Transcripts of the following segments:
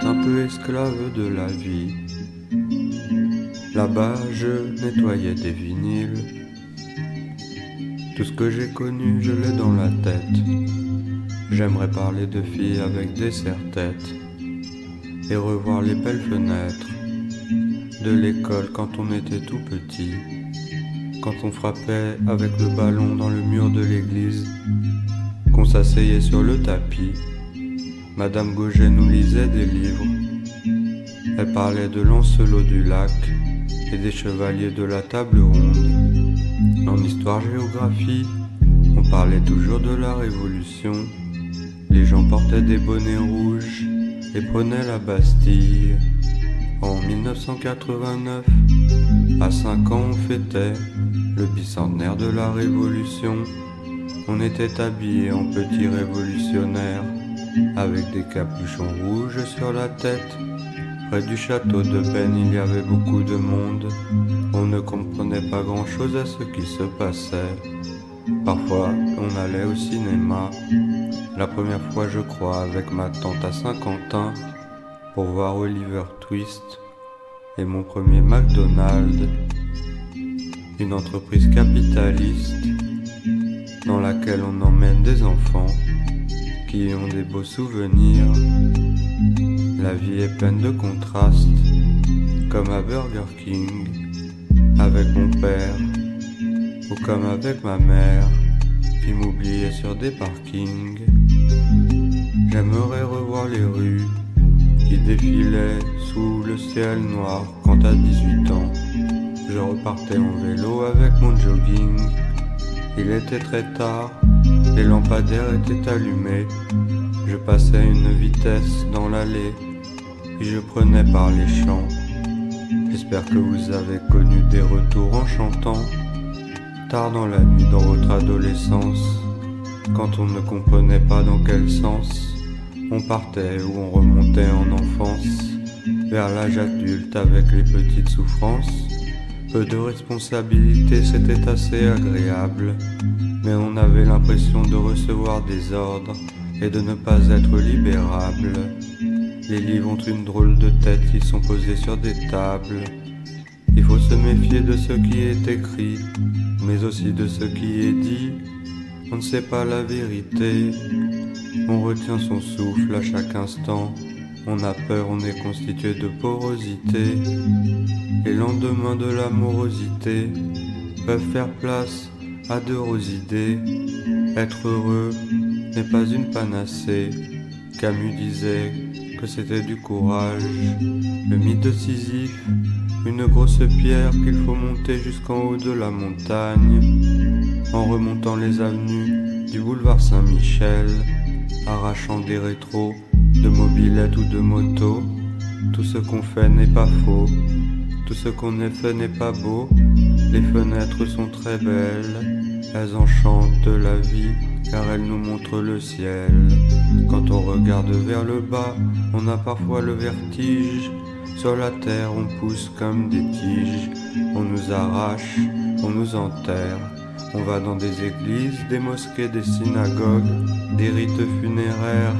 J'étais un peu esclave de la vie. Là-bas, je nettoyais des vinyles. Tout ce que j'ai connu, je l'ai dans la tête. J'aimerais parler de filles avec des serre-têtes et revoir les belles fenêtres de l'école quand on était tout petit, quand on frappait avec le ballon dans le mur de l'église, qu'on s'asseyait sur le tapis. Madame Gauget nous lisait des livres. Elle parlait de Lancelot du lac et des chevaliers de la table ronde. En histoire-géographie, on parlait toujours de la Révolution. Les gens portaient des bonnets rouges et prenaient la Bastille. En 1989, à 5 ans, on fêtait le bicentenaire de la Révolution. On était habillés en petits révolutionnaires, avec des capuchons rouges sur la tête. Près du château de Benne, il y avait beaucoup de monde. On ne comprenait pas grand-chose à ce qui se passait. Parfois, on allait au cinéma. La première fois, je crois, avec ma tante à Saint-Quentin, pour voir Oliver Twist et mon premier McDonald's, une entreprise capitaliste dans laquelle on emmène des enfants qui ont des beaux souvenirs. La vie est pleine de contrastes, comme à Burger King, avec mon père, ou comme avec ma mère, qui m'oubliait sur des parkings. J'aimerais revoir les rues qui défilaient sous le ciel noir quand à 18 ans, je repartais en vélo avec mon jogging. Il était très tard, les lampadaires étaient allumés. Je passais une vitesse dans l'allée et je prenais par les champs. J'espère que vous avez connu des retours en chantant. Tard dans la nuit dans votre adolescence, quand on ne comprenait pas dans quel sens on partait ou on remontait en enfance, vers l'âge adulte avec les petites souffrances. Peu de responsabilités, c'était assez agréable, mais on avait l'impression de recevoir des ordres et de ne pas être libérable. Les livres ont une drôle de tête, ils sont posés sur des tables. Il faut se méfier de ce qui est écrit, mais aussi de ce qui est dit. On ne sait pas la vérité, on retient son souffle à chaque instant. On a peur, on est constitué de porosité. Les lendemains de l'amorosité peuvent faire place à d'heureuses idées. Être heureux n'est pas une panacée. Camus disait que c'était du courage. Le mythe de Sisyphe, une grosse pierre qu'il faut monter jusqu'en haut de la montagne, en remontant les avenues du boulevard Saint-Michel, arrachant des rétros de mobylettes ou de motos. Tout ce qu'on fait n'est pas faux, tout ce qu'on a fait n'est pas beau. Les fenêtres sont très belles, elles enchantent la vie, car elles nous montrent le ciel. Quand on regarde vers le bas, on a parfois le vertige. Sur la terre, on pousse comme des tiges. On nous arrache, on nous enterre. On va dans des églises, des mosquées, des synagogues, des rites funéraires.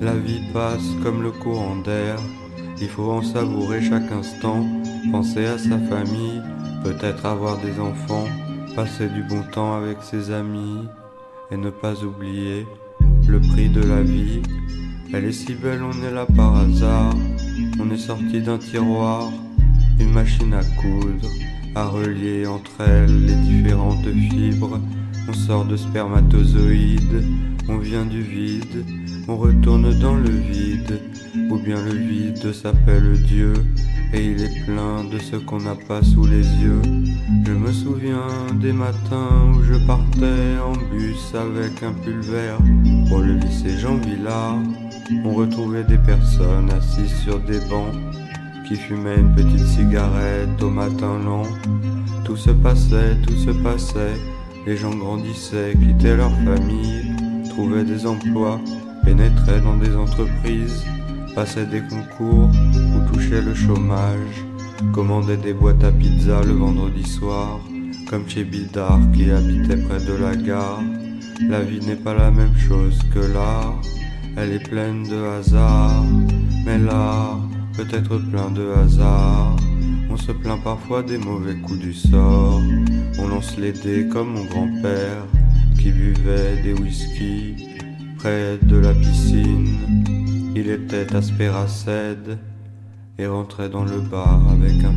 La vie passe comme le courant d'air. Il faut en savourer chaque instant, penser à sa famille, peut-être avoir des enfants, passer du bon temps avec ses amis, et ne pas oublier le prix de la vie. Elle est si belle, on est là par hasard. On est sorti d'un tiroir, une machine à coudre, à relier entre elles les différentes fibres. On sort de spermatozoïdes, on vient du vide, on retourne dans le vide. Ou bien le vide s'appelle Dieu, et il est plein de ce qu'on n'a pas sous les yeux. Je me souviens des matins où je partais en bus avec un pull vert pour le lycée Jean Villard. On retrouvait des personnes assises sur des bancs qui fumaient une petite cigarette au matin lent. Tout se passait, les gens grandissaient, quittaient leur famille, trouvaient des emplois, pénétraient dans des entreprises, passaient des concours ou touchaient le chômage, commandaient des boîtes à pizza le vendredi soir, comme chez Bidard qui habitait près de la gare. La vie n'est pas la même chose que l'art, elle est pleine de hasard. Mais là, peut-être plein de hasard, on se plaint parfois des mauvais coups du sort. On lance les dés comme mon grand-père, qui buvait des whisky près de la piscine. Il était aspéracède et rentrait dans le bar avec un